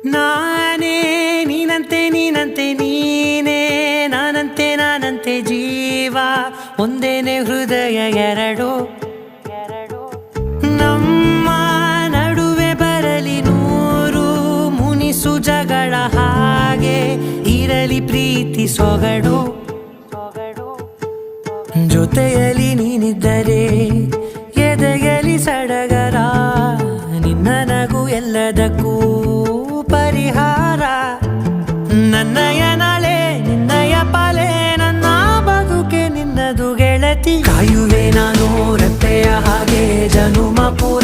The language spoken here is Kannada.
ನಾನೇ ನೀನಂತೆ ನೀನಂತೆ ನೀನೇ ನಾನಂತೆ ನಾನಂತೆ ಜೀವ ಒಂದೇನೆ ಹೃದಯ ಎರಡು ನಮ್ಮ ನಡುವೆ ಬರಲಿ ನೂರು ಮುನಿಸು ಜಗಳ ಹಾಗೆ ಇರಲಿ ಪ್ರೀತಿ ಸೊಗಡು ಜೊತೆಯಲ್ಲಿ ನೀನಿದ್ದರೆ ಎದೆಯಲಿ ಸಡಗರ ನಿನ್ನ ನಗು ಎಲ್ಲದಕ್ಕೂ ಪರಿಹಾರ ನನ್ನಯ ನಾಳೆ ನಿನ್ನಯ ಪಾಲೆ ನನ್ನ ಬದುಕೆ ನಿನ್ನದು ಗೆಳತಿ ಕಾಯುವೆ ನಾನು ರೆಪ್ಪೆಯ ಹಾಗೆ ಜನುಮ ಪೂರ